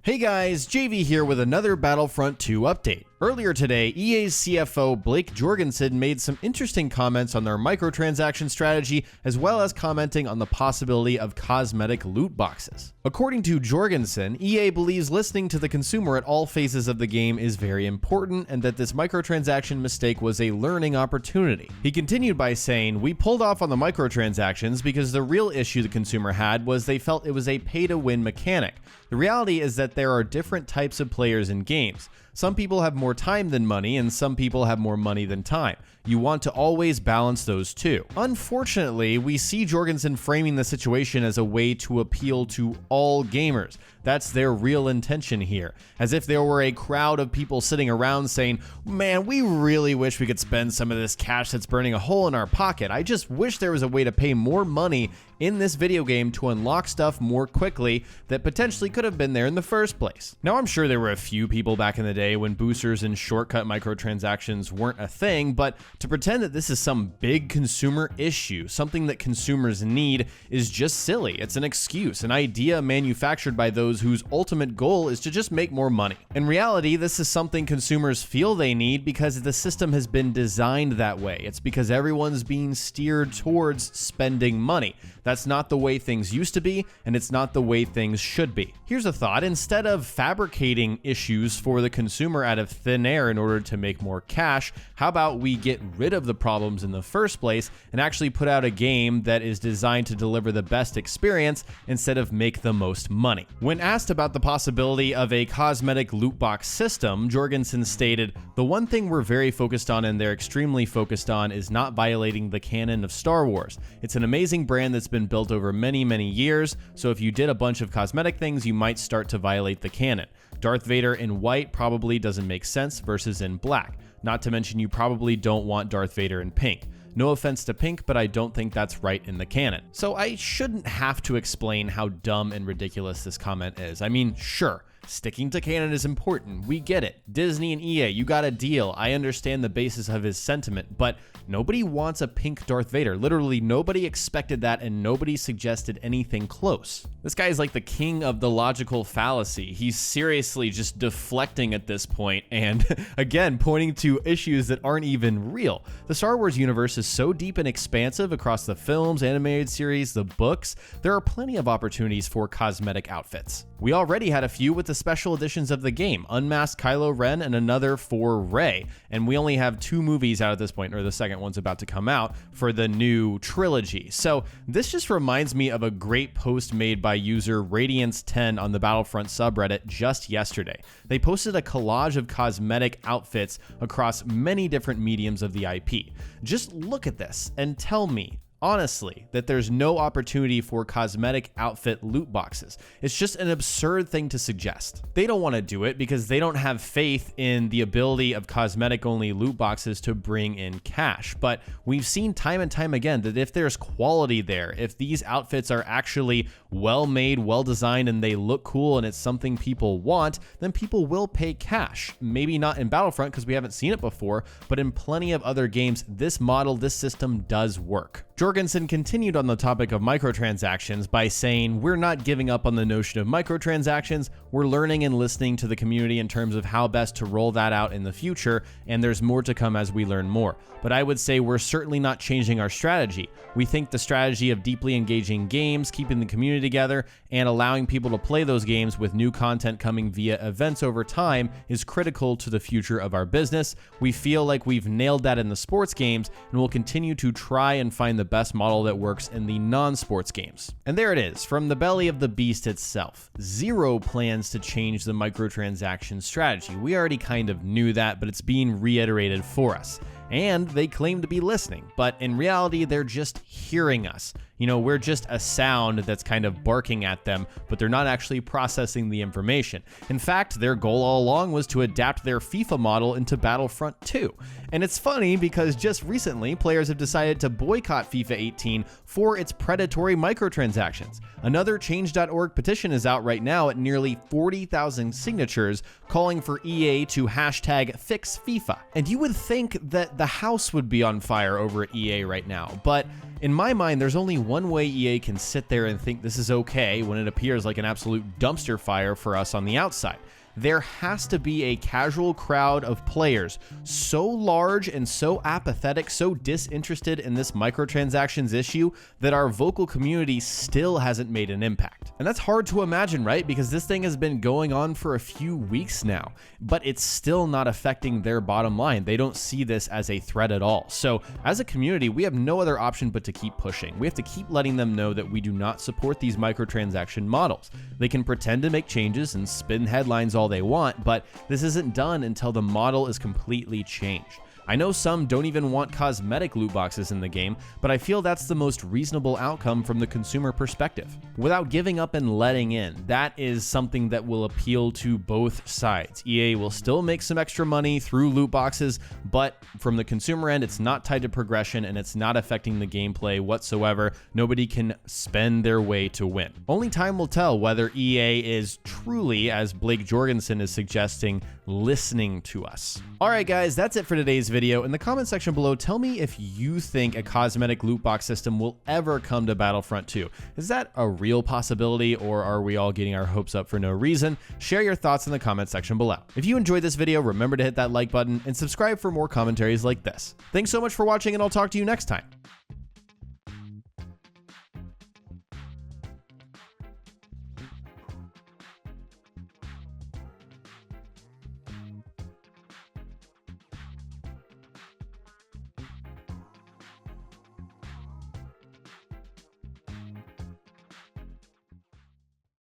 Hey guys, JV here with another Battlefront 2 update. Earlier today, EA's CFO Blake Jorgensen made some interesting comments on their microtransaction strategy, as well as commenting on the possibility of cosmetic loot boxes. According to Jorgensen, EA believes listening to the consumer at all phases of the game is very important, and that this microtransaction mistake was a learning opportunity. He continued by saying, "We pulled off on the microtransactions because the real issue the consumer had was they felt it was a pay-to-win mechanic. The reality is that there are different types of players in games. Some people have more time than money, and some people have more money than time. You want to always balance those two." Unfortunately, we see Jorgensen framing the situation as a way to appeal to all gamers. That's their real intention here, as if there were a crowd of people sitting around saying, "Man, we really wish we could spend some of this cash that's burning a hole in our pocket. I just wish there was a way to pay more money in this video game to unlock stuff more quickly that potentially could have been there in the first place." Now, I'm sure there were a few people back in the day when boosters and shortcut microtransactions weren't a thing, but to pretend that this is some big consumer issue, something that consumers need, is just silly. It's an excuse, an idea manufactured by those whose ultimate goal is to just make more money. In reality, this is something consumers feel they need because the system has been designed that way. It's because everyone's being steered towards spending money. That's not the way things used to be, and it's not the way things should be. Here's a thought: instead of fabricating issues for the consumer out of thin air in order to make more cash, how about we get rid of the problems in the first place and actually put out a game that is designed to deliver the best experience instead of make the most money? When asked about the possibility of a cosmetic loot box system, Jorgensen stated, "The one thing we're very focused on and they're extremely focused on is not violating the canon of Star Wars. It's an amazing brand that's been built over many years, so if you did a bunch of cosmetic things, you might start to violate the canon. Darth Vader in white probably doesn't make sense versus in black. Not to mention you probably don't want Darth Vader in pink. No offense to pink, but I don't think that's right in the canon." So I shouldn't have to explain how dumb and ridiculous this comment is. I mean, sure, sticking to canon is important. We get it. Disney and EA, you got a deal. I understand the basis of his sentiment, but nobody wants a pink Darth Vader. Literally nobody expected that, and nobody suggested anything close. This guy is like the king of the logical fallacy. He's seriously just deflecting at this point, and again, pointing to issues that aren't even real. The Star Wars universe is so deep and expansive across the films, animated series, the books. There are plenty of opportunities for cosmetic outfits. We already had a few with the special editions of the game, Unmasked Kylo Ren and another for Rey, and we only have 2 movies out at this point, or the second one's about to come out for the new trilogy. So this just reminds me of a great post made by user Radiance10 on the Battlefront subreddit just yesterday. They posted a collage of cosmetic outfits across many different mediums of the IP. Just look at this and tell me, honestly, that there's no opportunity for cosmetic outfit loot boxes. It's just an absurd thing to suggest. They don't want to do it because they don't have faith in the ability of cosmetic-only loot boxes to bring in cash. But we've seen time and time again that if there's quality there, if these outfits are actually well-made, well-designed, and they look cool and it's something people want, then people will pay cash. Maybe not in Battlefront because we haven't seen it before, but in plenty of other games, this model, this system does work. Jorgensen continued on the topic of microtransactions by saying, "We're not giving up on the notion of microtransactions. We're learning and listening to the community in terms of how best to roll that out in the future, and there's more to come as we learn more. But I would say we're certainly not changing our strategy. We think the strategy of deeply engaging games, keeping the community together, and allowing people to play those games with new content coming via events over time is critical to the future of our business. We feel like we've nailed that in the sports games, and we'll continue to try and find the best model that works in the non-sports games." And there it is, from the belly of the beast itself. Zero plans to change the microtransaction strategy. We already kind of knew that, but it's being reiterated for us. And they claim to be listening, but in reality, they're just hearing us. You know, we're just a sound that's kind of barking at them, but they're not actually processing the information. In fact, their goal all along was to adapt their FIFA model into Battlefront 2. And it's funny because just recently, players have decided to boycott FIFA 18 for its predatory microtransactions. Another Change.org petition is out right now at nearly 40,000 signatures calling for EA to hashtag fix FIFA. And you would think that the house would be on fire over at EA right now, but in my mind, there's only one way EA can sit there and think this is okay when it appears like an absolute dumpster fire for us on the outside. There has to be a casual crowd of players so large and so apathetic, so disinterested in this microtransactions issue that our vocal community still hasn't made an impact. And that's hard to imagine, right? Because this thing has been going on for a few weeks now, but it's still not affecting their bottom line. They don't see this as a threat at all. So as a community, we have no other option but to keep pushing. We have to keep letting them know that we do not support these microtransaction models. They can pretend to make changes and spin headlines all they want, but this isn't done until the model is completely changed. I know some don't even want cosmetic loot boxes in the game, but I feel that's the most reasonable outcome from the consumer perspective. Without giving up and letting in, that is something that will appeal to both sides. EA will still make some extra money through loot boxes, but from the consumer end, it's not tied to progression and it's not affecting the gameplay whatsoever. Nobody can spend their way to win. Only time will tell whether EA is truly, as Blake Jorgensen is suggesting, listening to us. All right, guys, that's it for today's video. In the comment section below, tell me if you think a cosmetic loot box system will ever come to Battlefront 2. Is that a real possibility, or are we all getting our hopes up for no reason? Share your thoughts in the comment section below. If you enjoyed this video, remember to hit that like button and subscribe for more commentaries like this. Thanks so much for watching, and I'll talk to you next time.